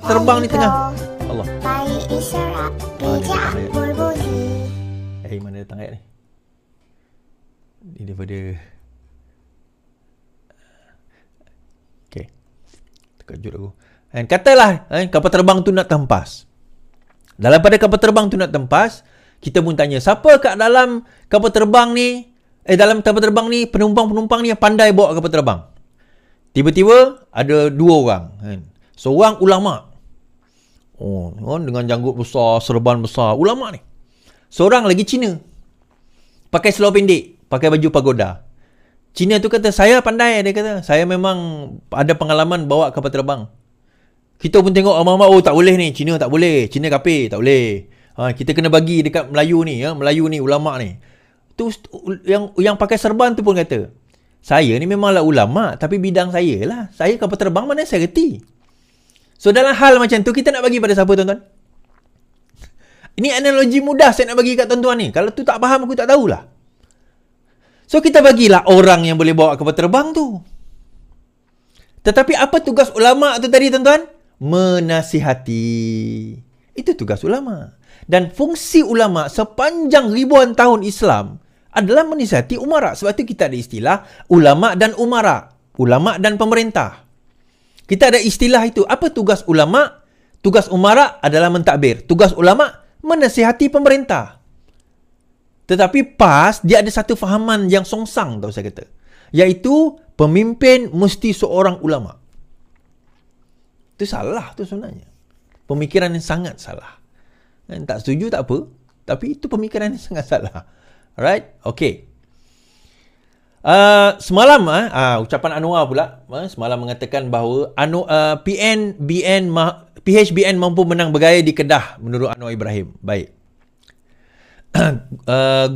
terbang ni tengah. Allah. Baik isyarat, bijak berbudi. Mana datang ayat ni? Ini daripada okay, terkejut aku. Katalah kapal terbang tu nak terhempas. Dalam pada kapal terbang tu nak terhempas, kita pun tanya, siapa kat dalam kapal terbang ni, dalam kapal terbang ni, penumpang-penumpang ni yang pandai bawa kapal terbang? Tiba-tiba ada 2 orang. Seorang ulama. Dengan janggut besar, serban besar. Ulama ni. Seorang lagi Cina. Pakai seluar pendek, pakai baju pagoda. Cina tu kata, saya pandai. Dia kata, saya memang ada pengalaman bawa kapal terbang. Kita pun tengok oh tak boleh ni, Cina tak boleh, Cina kafir, tak boleh. Kita kena bagi dekat Melayu ni, Melayu ni, ulama ni. Tu yang pakai serban tu pun kata, saya ni memanglah ulama, tapi bidang saya lah. Saya kapal terbang mana saya reti. So dalam hal macam tu, kita nak bagi pada siapa, tuan-tuan? Ini analogi mudah saya nak bagi kat tuan-tuan ni. Kalau tu tak faham, aku tak tahulah. So kita bagilah orang yang boleh bawa kapal terbang tu. Tetapi apa tugas ulama tu tadi, tuan-tuan? Menasihati. Itu tugas ulama. Dan fungsi ulama sepanjang ribuan tahun Islam adalah menasihati umara. Sebab tu kita ada istilah ulama dan umara. Ulama dan pemerintah. Kita ada istilah itu. Apa tugas ulama? Tugas umara adalah mentadbir. Tugas ulama menasihati pemerintah. Tetapi dia ada satu fahaman yang songsang, tahu saya kata. Iaitu pemimpin mesti seorang ulama. Itu salah tu sebenarnya. Pemikiran yang sangat salah. Tak setuju tak apa, tapi itu pemikiran yang sangat salah. Alright? Okay. Semalam ucapan Anwar pula semalam mengatakan bahawa PHBN mampu menang bergaya di Kedah menurut Anwar Ibrahim. Baik.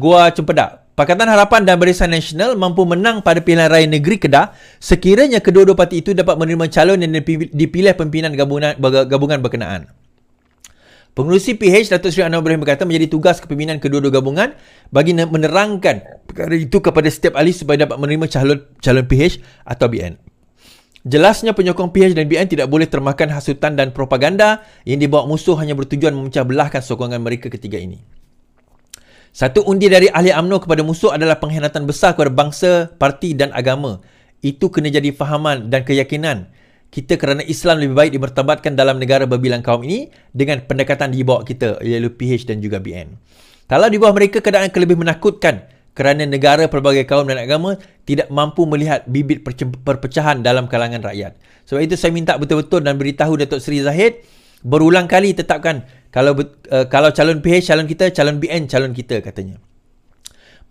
Gua Cempedak. Pakatan Harapan dan Barisan Nasional mampu menang pada pilihan raya negeri Kedah sekiranya kedua-dua parti itu dapat menerima calon yang dipilih pimpinan gabungan berkenaan. Pengerusi PH Datuk Seri Anwar Ibrahim berkata menjadi tugas kepimpinan kedua-dua gabungan bagi menerangkan perkara itu kepada setiap ahli supaya dapat menerima calon PH atau BN. Jelasnya penyokong PH dan BN tidak boleh termakan hasutan dan propaganda yang dibawa musuh hanya bertujuan memecah belahkan sokongan mereka ketiga ini. Satu undi dari ahli UMNO kepada musuh adalah pengkhianatan besar kepada bangsa, parti dan agama. Itu kena jadi fahaman dan keyakinan kita kerana Islam lebih baik dimertabatkan dalam negara berbilang kaum ini dengan pendekatan di bawah kita, iaitu PH dan juga BN. Kalau di bawah mereka, keadaan akan lebih menakutkan kerana negara pelbagai kaum dan agama tidak mampu melihat bibit perpecahan dalam kalangan rakyat. Sebab itu saya minta betul-betul dan beritahu Datuk Seri Zahid berulang kali tetapkan kalau calon PH calon kita, calon BN calon kita, katanya.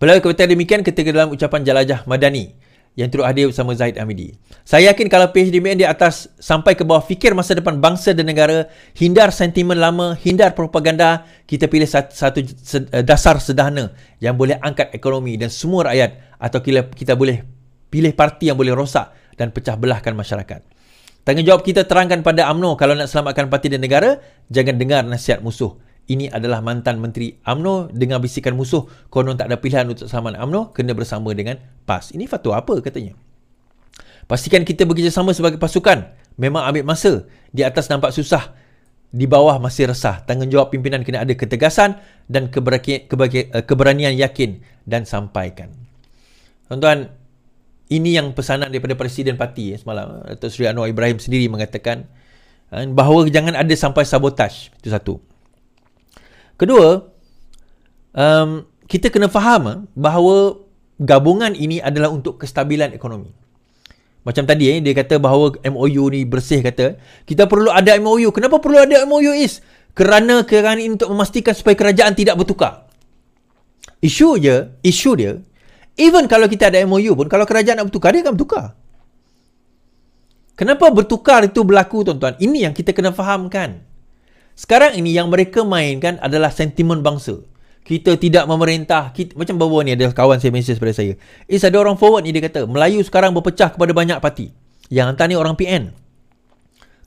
Beliau kata demikian ketika dalam ucapan Jelajah Madani yang turut hadir bersama Zahid Hamidi. Saya yakin kalau PH dan BN di atas sampai ke bawah fikir masa depan bangsa dan negara, hindar sentimen lama, hindar propaganda, kita pilih satu dasar sederhana yang boleh angkat ekonomi dan semua rakyat, atau kita boleh pilih parti yang boleh rosak dan pecah belahkan masyarakat. Tanggungjawab kita terangkan pada UMNO kalau nak selamatkan parti dan negara, jangan dengar nasihat musuh. Ini adalah mantan Menteri UMNO dengan bisikan musuh, konon tak ada pilihan untuk selamat UMNO, kena bersama dengan PAS. Ini fatwa apa katanya? Pastikan kita bekerjasama sebagai pasukan. Memang ambil masa. Di atas nampak susah, di bawah masih resah. Tanggungjawab pimpinan kena ada ketegasan dan keberanian yakin dan sampaikan. Tuan-tuan, ini yang pesanan daripada Presiden Parti semalam. Datuk Seri Anwar Ibrahim sendiri mengatakan bahawa jangan ada sampai sabotaj. Itu satu. Kedua, kita kena faham bahawa gabungan ini adalah untuk kestabilan ekonomi. Macam tadi dia kata bahawa MOU ni bersih, kata kita perlu ada MOU. Kenapa perlu ada MOU is? Kerana ini untuk memastikan supaya kerajaan tidak bertukar. Isu dia, even kalau kita ada MOU pun, kalau kerajaan nak bertukar, dia akan bertukar. Kenapa bertukar itu berlaku, tuan-tuan? Ini yang kita kena fahamkan. Sekarang ini yang mereka mainkan adalah sentimen bangsa. Kita tidak memerintah. Macam baru ni ada kawan saya message pada saya. Ada orang forward ni, dia kata Melayu sekarang berpecah kepada banyak parti. Yang hantar ni orang PN.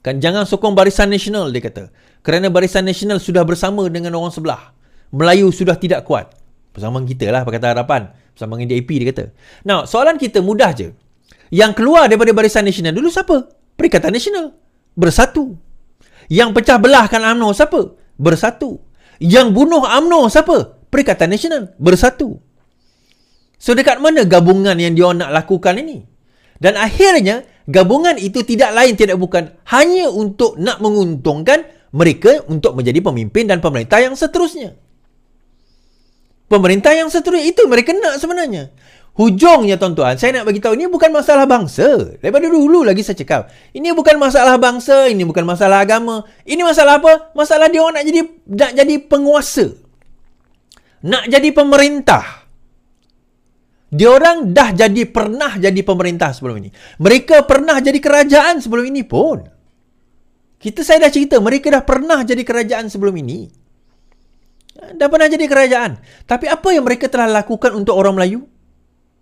Kan jangan sokong Barisan Nasional, dia kata. Kerana Barisan Nasional sudah bersama dengan orang sebelah. Melayu sudah tidak kuat. Bersama kita lah Pakatan Harapan. Bersama dengan DAP, dia kata. Now, soalan kita mudah je. Yang keluar daripada Barisan Nasional dulu siapa? Perikatan Nasional. Bersatu. Yang pecah belahkan UMNO siapa? Bersatu. Yang bunuh UMNO siapa? Perikatan Nasional. Bersatu. So dekat mana gabungan yang dia nak lakukan ini? Dan akhirnya gabungan itu tidak lain tidak bukan hanya untuk nak menguntungkan mereka untuk menjadi pemimpin dan pemerintah yang seterusnya. Pemerintah yang seterusnya itu mereka nak sebenarnya. Hujungnya tuan-tuan, saya nak bagi tahu ini bukan masalah bangsa. Daripada dulu lagi saya cakap, ini bukan masalah bangsa, ini bukan masalah agama. Ini masalah apa? Masalah dia orang nak jadi penguasa. Nak jadi pemerintah. Dia orang pernah jadi pemerintah sebelum ini. Mereka pernah jadi kerajaan sebelum ini pun. Saya dah cerita, mereka dah pernah jadi kerajaan sebelum ini. Dah pernah jadi kerajaan. Tapi apa yang mereka telah lakukan untuk orang Melayu?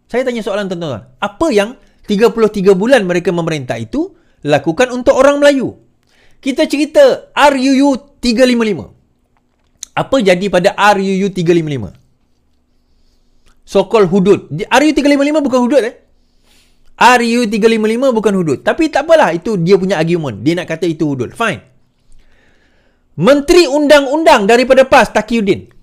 Saya tanya soalan tuan-tuan. Apa yang 33 bulan mereka memerintah itu lakukan untuk orang Melayu? Kita cerita RUU 355. Apa jadi pada RUU 355? So-called hudud. RUU 355 bukan hudud RUU 355 bukan hudud. Tapi tak apalah, itu dia punya argument. Dia nak kata itu hudud. Fine. Menteri Undang-Undang daripada PAS, Taqiyuddin.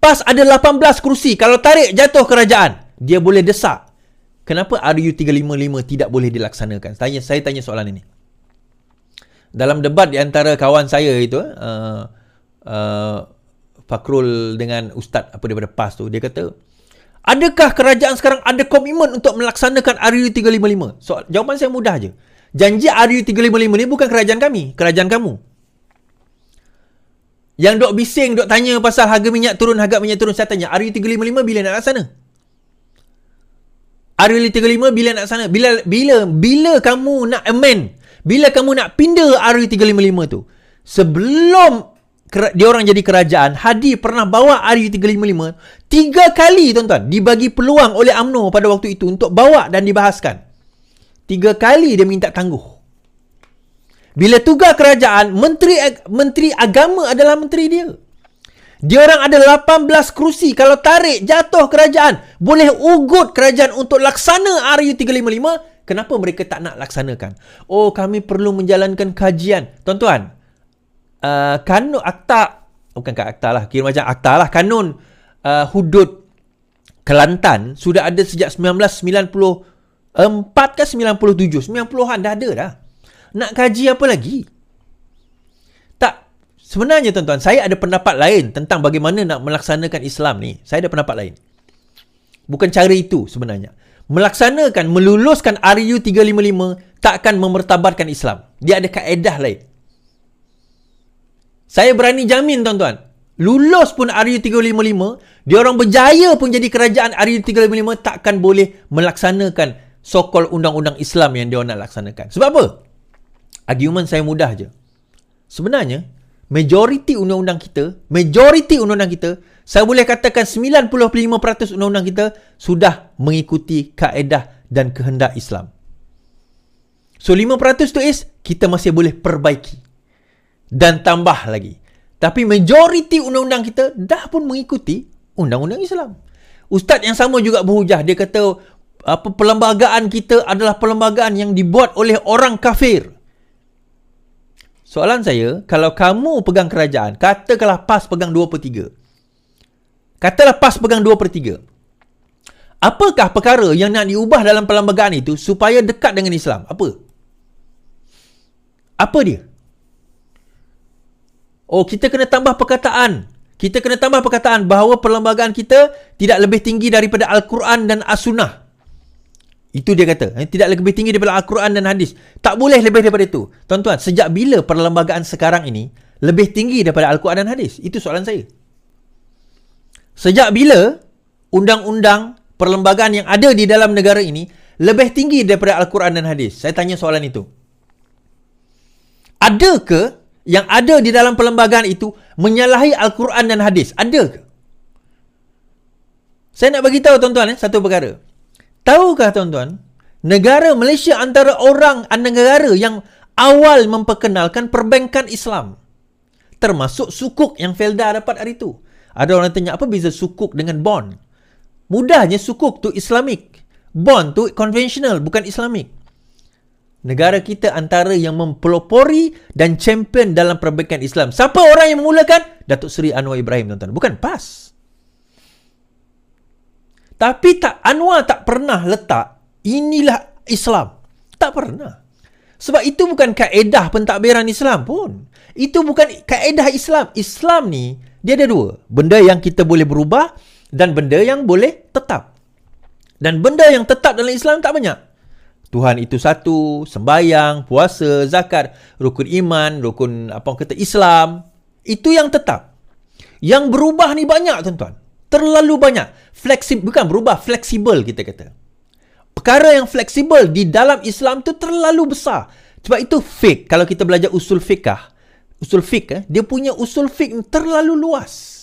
PAS ada 18 kerusi. Kalau tarik, jatuh kerajaan. Dia boleh desak. Kenapa RUU 355 tidak boleh dilaksanakan? Saya tanya soalan ini. Dalam debat di antara kawan saya itu, Fakrul dengan Ustaz daripada PAS tu, dia kata, adakah kerajaan sekarang ada komitmen untuk melaksanakan RUU 355? Jawapan saya mudah je. Janji RUU 355 ni bukan kerajaan kami, kerajaan kamu. Yang dok bising, dok tanya pasal harga minyak turun, saya tanya, RUU 355 bila nak laksana? RUU 355 bila nak laksana? Bila kamu nak amend? Bila kamu nak pindah RUU 355 tu? Sebelum dia orang jadi kerajaan, Hadi pernah bawa RUU 355 3 kali tuan-tuan, dibagi peluang oleh UMNO pada waktu itu untuk bawa dan dibahaskan. 3 kali dia minta tangguh. Bila tugas kerajaan, menteri agama adalah menteri dia. Dia orang ada 18 kerusi. Kalau tarik, jatuh kerajaan. Boleh ugut kerajaan untuk laksana RUU 355. Kenapa mereka tak nak laksanakan? Oh, kami perlu menjalankan kajian. Tuan-tuan, kanun akta, bukan akta lah, kira macam akta lah, kanun hudud Kelantan sudah ada sejak 1994 ke 97, 90-an dah ada dah. Nak kaji apa lagi? Tak, sebenarnya tuan-tuan, saya ada pendapat lain tentang bagaimana nak melaksanakan Islam ni. Saya ada pendapat lain. Bukan cara itu sebenarnya. Meluluskan RUU 355 takkan memertabatkan Islam. Dia ada kaedah lain. Saya berani jamin tuan-tuan, lulus pun RUU 355, dia orang berjaya pun jadi kerajaan, RUU 355 takkan boleh melaksanakan so-called undang-undang Islam yang dia orang nak laksanakan. Sebab apa? Argument saya mudah je. Sebenarnya, majoriti undang-undang kita, saya boleh katakan 95% undang-undang kita sudah mengikuti kaedah dan kehendak Islam. So 5% tu kita masih boleh perbaiki dan tambah lagi. Tapi majoriti undang-undang kita dah pun mengikuti undang-undang Islam. Ustaz yang sama juga berhujah. Dia kata perlembagaan kita adalah perlembagaan yang dibuat oleh orang kafir. Soalan saya, kalau kamu pegang kerajaan, katakanlah PAS pegang 2/3. Katalah PAS pegang 2/3. Apakah perkara yang nak diubah dalam perlembagaan itu supaya dekat dengan Islam? Apa dia? Oh, kita kena tambah perkataan. Kita kena tambah perkataan bahawa perlembagaan kita tidak lebih tinggi daripada Al-Quran dan As-Sunnah. Itu dia kata. Tidak lebih tinggi daripada Al-Quran dan hadis. Tak boleh lebih daripada itu. Tuan-tuan, sejak bila perlembagaan sekarang ini lebih tinggi daripada Al-Quran dan hadis? Itu soalan saya. Sejak bila undang-undang perlembagaan yang ada di dalam negara ini lebih tinggi daripada Al-Quran dan hadis? Saya tanya soalan itu. Adakah yang ada di dalam perlembagaan itu menyalahi Al-Quran dan hadis? Adakah? Saya nak bagi tahu tuan-tuan satu perkara. Tahukah tuan-tuan, negara Malaysia antara negara yang awal memperkenalkan perbankan Islam. Termasuk sukuk yang Felda dapat hari itu. Ada orang tanya, apa beza sukuk dengan bond? Mudahnya, sukuk tu Islamic. Bond tu konvensional, bukan Islamic. Negara kita antara yang mempelopori dan champion dalam perbaikan Islam. Siapa orang yang memulakan? Datuk Seri Anwar Ibrahim, tuan-tuan. Bukan PAS. Tapi Anwar tak pernah letak inilah Islam. Tak pernah. Sebab itu bukan kaedah pentadbiran Islam pun. Itu bukan kaedah Islam. Islam ni, dia ada dua. Benda yang kita boleh berubah dan benda yang boleh tetap. Dan benda yang tetap dalam Islam tak banyak. Tuhan itu satu, sembahyang, puasa, zakat, rukun iman, rukun Islam. Itu yang tetap. Yang berubah ni banyak, tuan-tuan. Terlalu banyak. Bukan berubah, fleksibel kita kata. Perkara yang fleksibel di dalam Islam tu terlalu besar. Sebab itu fiqh. Kalau kita belajar usul fiqh, dia punya usul fiqh terlalu luas.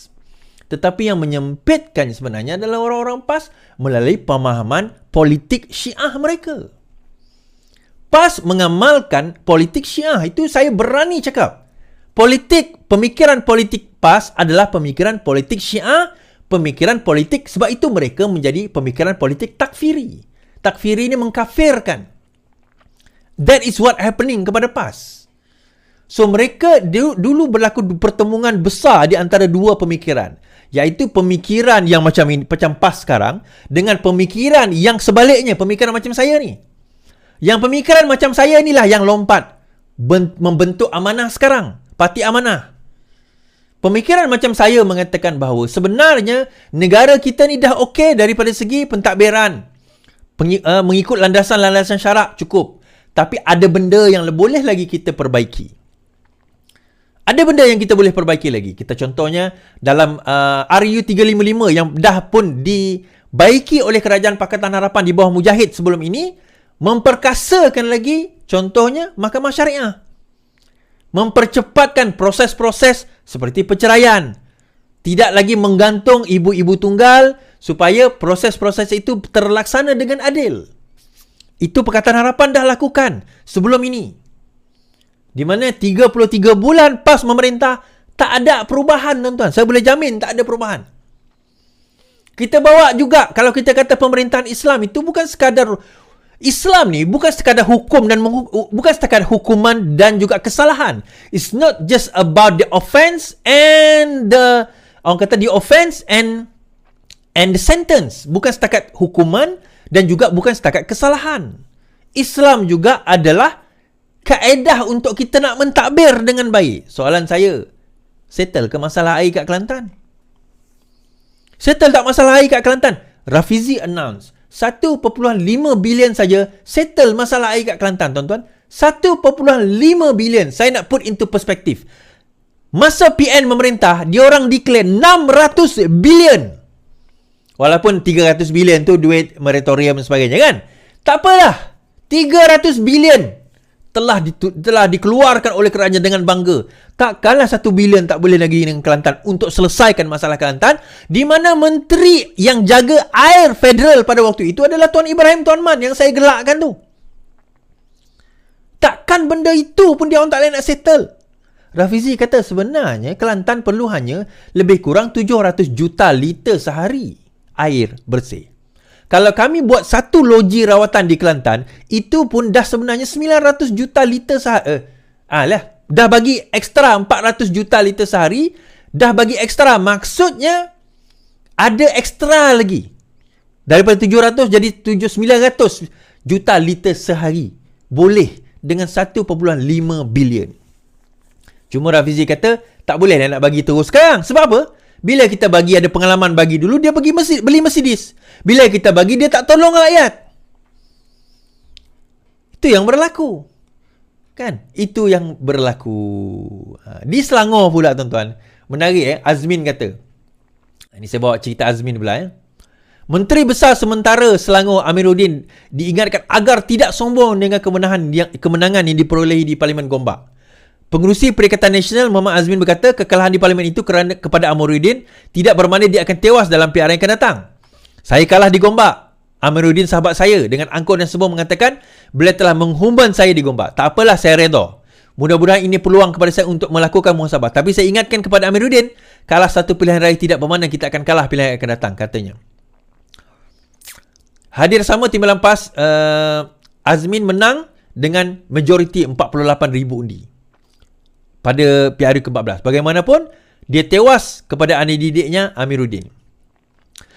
Tetapi yang menyempitkan sebenarnya adalah orang-orang PAS melalui pemahaman politik Syiah mereka. PAS mengamalkan politik Syiah. Itu saya berani cakap. Pemikiran politik PAS adalah pemikiran politik Syiah, pemikiran politik, sebab itu mereka menjadi pemikiran politik takfiri. Takfiri ini mengkafirkan. That is what happening kepada PAS. So mereka dulu berlaku pertemuan besar di antara dua pemikiran, iaitu pemikiran yang macam PAS sekarang dengan pemikiran yang sebaliknya, pemikiran macam saya ni. Yang pemikiran macam saya inilah yang lompat membentuk amanah sekarang, parti amanah. Pemikiran macam saya mengatakan bahawa sebenarnya negara kita ni dah okey daripada segi pentadbiran. Mengikut landasan-landasan syarak cukup. Tapi ada benda yang boleh lagi kita perbaiki. Ada benda yang kita boleh perbaiki lagi. Kita contohnya dalam RU 355 yang dah pun dibaiki oleh Kerajaan Pakatan Harapan di bawah Mujahid sebelum ini, memperkasakan lagi contohnya Mahkamah Syariah. Mempercepatkan proses-proses seperti perceraian. Tidak lagi menggantung ibu-ibu tunggal supaya proses-proses itu terlaksana dengan adil. Itu Pakatan Harapan dah lakukan sebelum ini. Di mana 33 bulan PAS memerintah, tak ada perubahan, tuan-tuan. Saya boleh jamin tak ada perubahan. Kita bawa juga, kalau kita kata pemerintahan Islam itu bukan sekadar Islam ni bukan sekadar hukum dan bukan sekadar hukuman dan juga kesalahan. It's not just about the offense and the offense and the sentence. Bukan setakat hukuman dan juga bukan setakat kesalahan. Islam juga adalah kaedah untuk kita nak mentadbir dengan baik. Soalan saya, settle ke masalah air kat Kelantan? Settle tak masalah air kat Kelantan? Rafizi announce 1.5 bilion saja settle masalah air kat Kelantan, tuan-tuan. 1.5 bilion. Saya nak put into perspektif. Masa PN memerintah, diorang declare 600 bilion. Walaupun 300 bilion tu duit moratorium dan sebagainya, kan? Tak apalah. 300 bilion telah dikeluarkan oleh kerajaan dengan bangga. Takkanlah 1 bilion tak boleh lagi dengan Kelantan untuk selesaikan masalah Kelantan, di mana menteri yang jaga air federal pada waktu itu adalah Tuan Ibrahim Tuan Man yang saya gelakkan tu. Takkan benda itu pun dia orang tak boleh nak settle. Rafizi kata sebenarnya Kelantan perlu hanya lebih kurang 700 juta liter sehari air bersih. Kalau kami buat satu loji rawatan di Kelantan, itu pun dah sebenarnya 900 juta liter sehari. Dah bagi ekstra 400 juta liter sehari. Dah bagi ekstra. Maksudnya, ada ekstra lagi. Daripada 700 jadi 900 juta liter sehari. Boleh dengan 1.5 bilion. Cuma Rafizi kata, tak boleh nak bagi terus sekarang. Sebab apa? Bila kita bagi, ada pengalaman bagi dulu, dia pergi beli Mercedes. Bila kita bagi, dia tak tolong rakyat. Itu yang berlaku. Kan? Itu yang berlaku. Di Selangor pula, tuan-tuan. Menarik, Azmin kata. Ini saya bawa cerita Azmin pula. Menteri Besar Sementara Selangor Amiruddin diingatkan agar tidak sombong dengan kemenangan yang diperolehi di Parlimen Gombak. Pengerusi Perikatan Nasional Muhammad Azmin berkata kekalahan di parlimen itu kepada Amiruddin tidak bermakna dia akan tewas dalam PR yang akan datang. Saya kalah di Gombak. Amiruddin sahabat saya dengan angkuh dan sebong mengatakan beliau telah menghumban saya di Gombak. Tak apalah, saya redha. Mudah-mudahan ini peluang kepada saya untuk melakukan muhasabah. Tapi saya ingatkan kepada Amiruddin, kalah satu pilihan raya tidak bermakna kita akan kalah pilihan yang akan datang, katanya. Hadir sama timbalan PAS, Azmin menang dengan majoriti 48,000 undi pada PRU ke-14. Bagaimanapun, dia tewas kepada anak didiknya Amiruddin.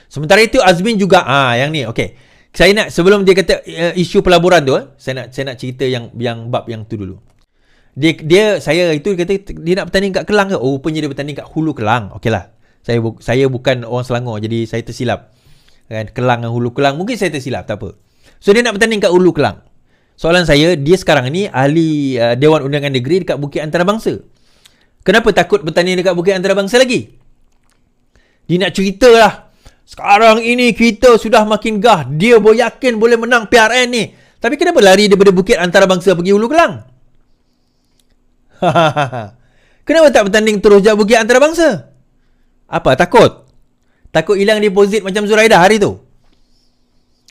Sementara itu Azmin juga yang ni okey. Saya nak sebelum dia kata isu pelaburan tu, saya nak cerita yang bab yang tu dulu. Saya itu kata dia nak bertanding kat Kelang ke? Oh, rupanya dia bertanding kat Hulu Kelang. Okeylah. Saya bukan orang Selangor, jadi saya tersilap. Kan, Kelang dan Hulu Kelang, mungkin saya tersilap, tak apa. So dia nak bertanding kat Hulu Kelang. Soalan saya, dia sekarang ni ahli Dewan Undangan Negeri dekat Bukit Antarabangsa. Kenapa takut bertanding dekat Bukit Antarabangsa lagi? Dia nak cerita lah. Sekarang ini kita sudah makin gah. Dia yakin boleh menang PRN ni. Tapi kenapa lari daripada Bukit Antarabangsa pergi Hulu Kelang? Kenapa tak bertanding terus je Bukit Antarabangsa? Apa? Takut? Takut hilang deposit macam Zuraidah hari tu?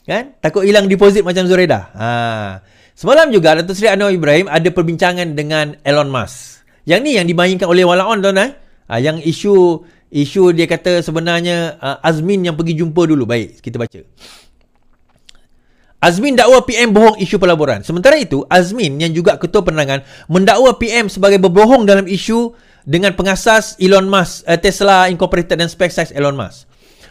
Kan? Takut hilang deposit macam Zuraidah. Semalam juga Datuk Seri Anwar Ibrahim ada perbincangan dengan Elon Musk. Yang ni yang dimainkan oleh Walaon tuan-tuan. Yang isu dia kata sebenarnya Azmin yang pergi jumpa dulu. Baik, kita baca. Azmin dakwa PM bohong isu pelaburan. Sementara itu, Azmin yang juga ketua penerangan mendakwa PM sebagai berbohong dalam isu dengan pengasas Elon Musk, Tesla Incorporated dan SpaceX Elon Musk.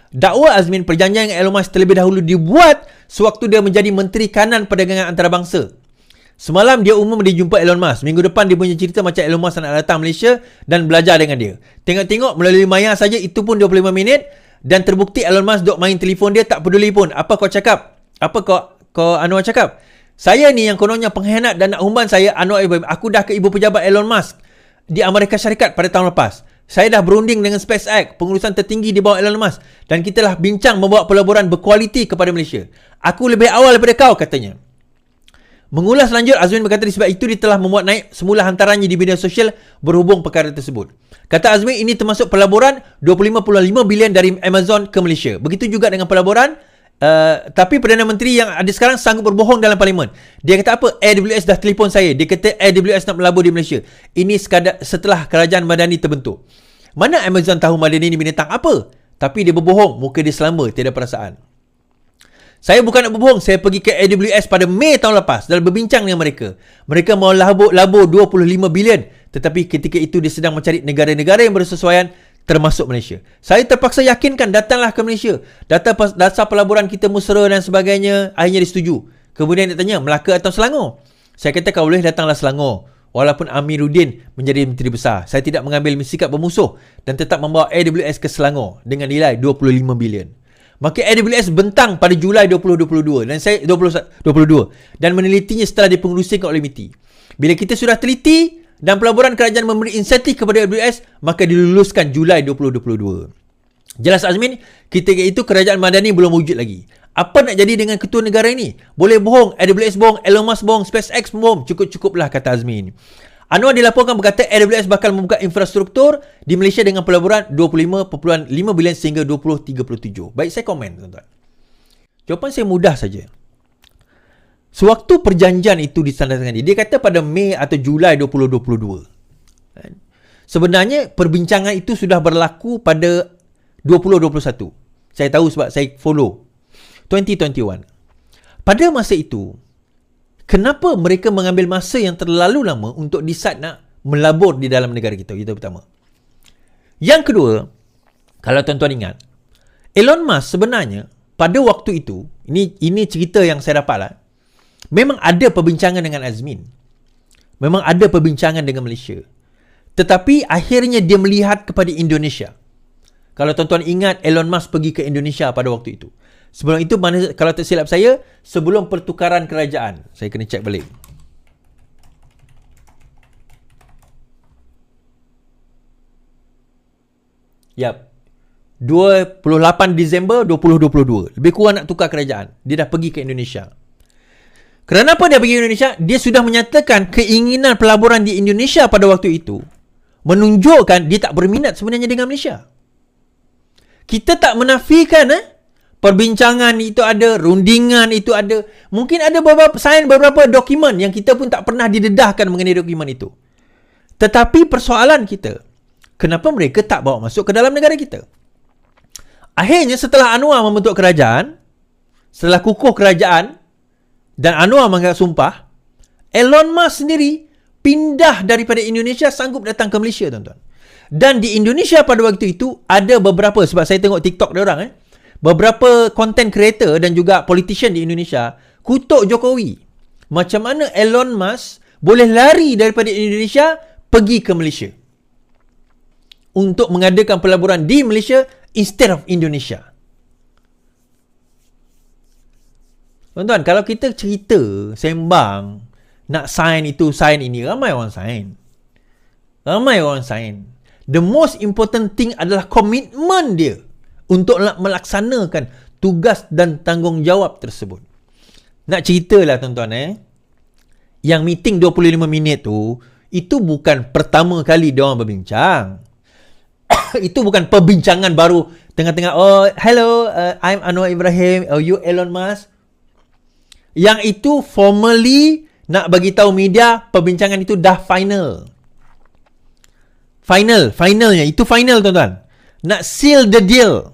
Dakwa Azmin perjanjian dengan Elon Musk terlebih dahulu dibuat sewaktu dia menjadi Menteri Kanan Perdagangan Antarabangsa. Semalam dia umum dia jumpa Elon Musk. Minggu depan dia punya cerita macam Elon Musk nak datang Malaysia dan belajar dengan dia. Tengok-tengok melalui maya saja itu pun 25 minit dan terbukti Elon Musk duk main telefon dia tak peduli pun. Apa kau cakap? Apa kau Anwar cakap? Saya ni yang kononnya pengkhianat dan nak umban saya Anwar Ibrahim. Aku dah ke ibu pejabat Elon Musk di Amerika Syarikat pada tahun lepas. Saya dah berunding dengan SpaceX, pengurusan tertinggi di bawah Elon Musk dan kita telah bincang membawa pelaburan berkualiti kepada Malaysia. Aku lebih awal daripada kau, katanya. Mengulas lanjut, Azmin berkata disebab itu dia telah memuat naik semula hantarannya di media sosial berhubung perkara tersebut. Kata Azmin, ini termasuk pelaburan 25.5 bilion dari Amazon ke Malaysia. Begitu juga dengan pelaburan, tapi Perdana Menteri yang ada sekarang sanggup berbohong dalam parlimen. Dia kata apa? AWS dah telefon saya. Dia kata AWS nak melabur di Malaysia. Ini sekadar setelah kerajaan Madani terbentuk. Mana Amazon tahu Madani ni binatang apa? Tapi dia berbohong, muka dia selamba, tiada perasaan. Saya bukan nak berbohong, saya pergi ke AWS pada Mei tahun lepas dan berbincang dengan mereka. Mereka mau labur 25 bilion, tetapi ketika itu dia sedang mencari negara-negara yang bersesuaian termasuk Malaysia. Saya terpaksa yakinkan datanglah ke Malaysia. Dasar pelaburan kita mesra dan sebagainya, akhirnya disetujui. Kemudian dia tanya, Melaka atau Selangor? Saya kata kau boleh datanglah Selangor. Walaupun Amiruddin menjadi menteri besar, saya tidak mengambil sikap bermusuh dan tetap membawa AWS ke Selangor dengan nilai 25 bilion. Maka AWS bentang pada Julai 2022 dan saya 2022 dan menelitinya setelah dipengerusikan oleh MITI. Bila kita sudah teliti dan pelaburan kerajaan memberi insentif kepada AWS, maka diluluskan Julai 2022. Jelas Azmin, ketika itu kerajaan Madani belum wujud lagi. Apa nak jadi dengan ketua negara ini? Boleh bohong, AWS bohong, Elon Musk bohong, SpaceX bohong. Cukup-cukuplah, kata Azmin. Anwar dilaporkan berkata AWS bakal membuka infrastruktur di Malaysia dengan pelaburan 25.5 bilion sehingga 2037. Baik, saya komen, tuan-tuan. Jawapan saya mudah saja. Sewaktu perjanjian itu ditandatangani, dia kata pada Mei atau Julai 2022. Sebenarnya perbincangan itu sudah berlaku pada 2021. Saya tahu sebab saya follow 2021. Pada masa itu, kenapa mereka mengambil masa yang terlalu lama untuk decide nak melabur di dalam negara kita? Itu pertama. Yang kedua, kalau tuan-tuan ingat, Elon Musk sebenarnya pada waktu itu, ini cerita yang saya dapat lah, memang ada perbincangan dengan Azmin. Memang ada perbincangan dengan Malaysia. Tetapi akhirnya dia melihat kepada Indonesia. Kalau tuan-tuan ingat, Elon Musk pergi ke Indonesia pada waktu itu. Sebelum itu, kalau tak silap saya, sebelum pertukaran kerajaan. Saya kena cek balik. Yap. 28 Disember 2022. Lebih kurang nak tukar kerajaan. Dia dah pergi ke Indonesia. Kerana apa dia pergi ke Indonesia? Dia sudah menyatakan keinginan pelaburan di Indonesia pada waktu itu menunjukkan dia tak berminat sebenarnya dengan Malaysia. Kita tak menafikan perbincangan itu ada, rundingan itu ada. Mungkin ada beberapa dokumen yang kita pun tak pernah didedahkan mengenai dokumen itu. Tetapi persoalan kita, kenapa mereka tak bawa masuk ke dalam negara kita? Akhirnya setelah Anwar membentuk kerajaan, setelah kukuh kerajaan dan Anwar mengambil sumpah, Elon Musk sendiri pindah daripada Indonesia, sanggup datang ke Malaysia, tuan-tuan. Dan di Indonesia pada waktu itu ada beberapa, sebab saya tengok TikTok dia orang, beberapa content creator dan juga politician di Indonesia kutuk Jokowi. Macam mana Elon Musk boleh lari daripada Indonesia pergi ke Malaysia untuk mengadakan pelaburan di Malaysia instead of Indonesia. Tuan-tuan, kalau kita cerita, sembang, nak sign itu, sign ini, ramai orang sign. The most important thing adalah komitmen dia untuk melaksanakan tugas dan tanggungjawab tersebut. Nak ceritalah tuan-tuan, yang meeting 25 minit tu, itu bukan pertama kali dia orang berbincang. Itu bukan perbincangan baru tengah-tengah, oh hello, I'm Anwar Ibrahim, you Elon Musk. Yang itu formally nak bagi tahu media perbincangan itu dah final. Finalnya itu final, tuan-tuan. Nak seal the deal.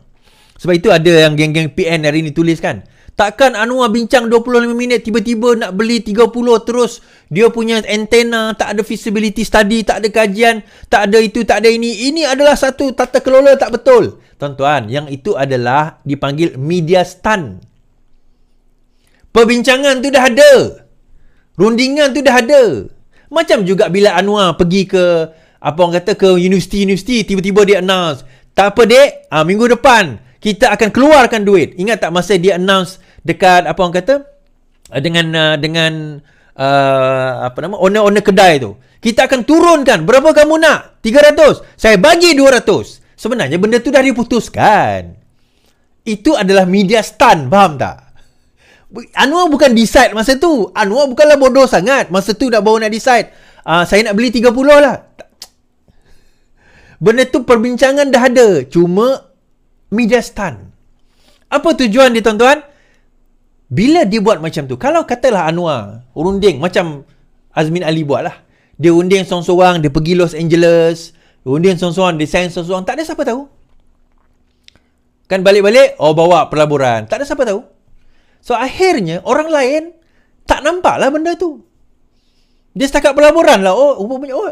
Sebab itu ada yang geng-geng PN hari ni tulis kan, takkan Anwar bincang 25 minit tiba-tiba nak beli 30 terus dia punya antena, tak ada feasibility study, tak ada kajian, tak ada itu, tak ada ini. Ini adalah satu tata kelola tak betul. Tuan-tuan, yang itu adalah dipanggil media stunt. Perbincangan tu dah ada. Rundingan tu dah ada. Macam juga bila Anwar pergi ke, apa orang kata, ke universiti, tiba-tiba dia announce, tak apa dek, minggu depan kita akan keluarkan duit. Ingat tak masa dia announce dekat, apa orang kata, dengan owner kedai tu, kita akan turunkan, berapa kamu nak? 300, saya bagi 200. Sebenarnya benda tu dah diputuskan. Itu adalah media stunt, faham tak? Anwar bukan decide masa tu. Anwar bukanlah bodoh sangat masa tu baru nak decide, saya nak beli 30 lah. Benda tu perbincangan dah ada, cuma media stunt. Apa tujuan dia, tuan-tuan? Bila dia buat macam tu, kalau katalah Anwar runding macam Azmin Ali buat lah, dia runding seorang-seorang, dia pergi Los Angeles, runding seorang-seorang, dia sign seorang-seorang, tak ada siapa tahu. Kan balik-balik, bawa pelaburan, tak ada siapa tahu. So akhirnya orang lain tak nampak lah benda tu. Dia setakat pelaburan lah.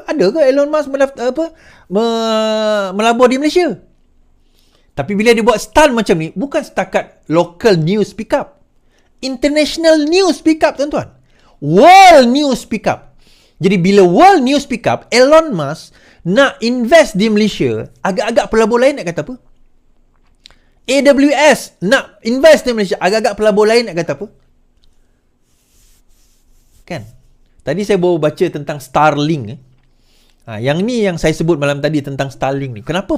Ada ke Elon Musk melabur di Malaysia? Tapi bila dia buat stunt macam ni, bukan setakat local news pick up, international news pick up, tuan-tuan. World news pick up. Jadi bila world news pick up, Elon Musk nak invest di Malaysia, agak-agak pelabur lain nak kata apa? AWS nak invest di Malaysia, agak-agak pelabur lain nak kata apa? Kan? Tadi saya baru baca tentang Starlink. Yang ni yang saya sebut malam tadi tentang Starlink ni. Kenapa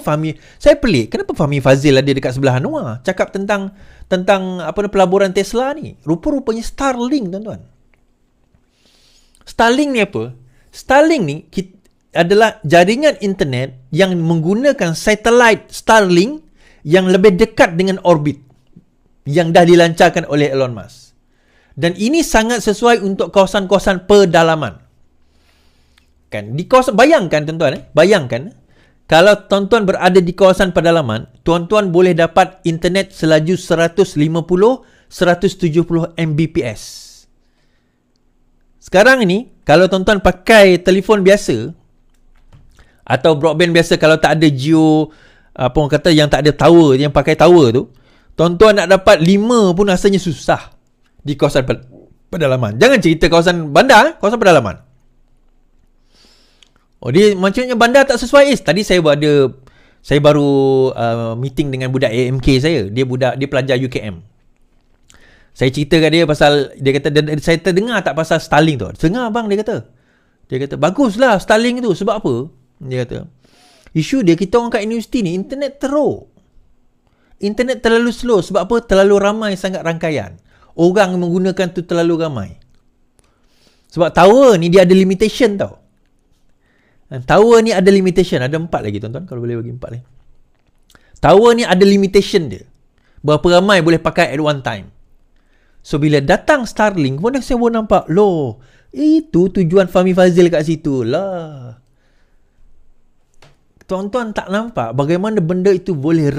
saya pelik, kenapa Fahmi Fazil ada dekat sebelah Anwar cakap tentang pelaburan Tesla ni? Rupa-rupanya Starlink, tuan-tuan. Starlink ni apa? Starlink ni adalah jaringan internet yang menggunakan satellite Starlink yang lebih dekat dengan orbit yang dah dilancarkan oleh Elon Musk. Dan ini sangat sesuai untuk kawasan-kawasan pedalaman. Kan, di kawasan, bayangkan tuan-tuan, bayangkan kalau tuan-tuan berada di kawasan pedalaman, tuan-tuan boleh dapat internet selaju 150-170 Mbps. Sekarang ini, kalau tuan-tuan pakai telefon biasa atau broadband biasa, kalau tak ada Jio, apa orang kata, yang tak ada tower, yang pakai tower tu, tuan-tuan nak dapat 5 pun rasanya susah di kawasan pedalaman. Jangan cerita kawasan bandar, kawasan pedalaman. Dia macamnya bandar tak sesuai. Tadi saya baru meeting dengan budak AMK saya. Dia pelajar UKM. Saya cerita kat dia pasal, dia kata, saya terdengar tak pasal Starlink tu. Dengar bang, dia kata baguslah Starlink tu. Sebab apa? Dia kata, isu dia, kita orang kat universiti ni internet teruk. Internet terlalu slow. Sebab apa? Terlalu ramai sangat rangkaian. Orang menggunakan tu terlalu ramai. Sebab tower ni dia ada limitation tau. Tower ni ada limitation. Ada 4 lagi, tuan-tuan. Kalau boleh bagi 4 lagi. Tower ni ada limitation dia. Berapa ramai boleh pakai at one time. So bila datang Starlink, pun saya baru nampak, loh, itu tujuan Fahmi Fazil kat situ lah. Tuan-tuan tak nampak bagaimana benda itu boleh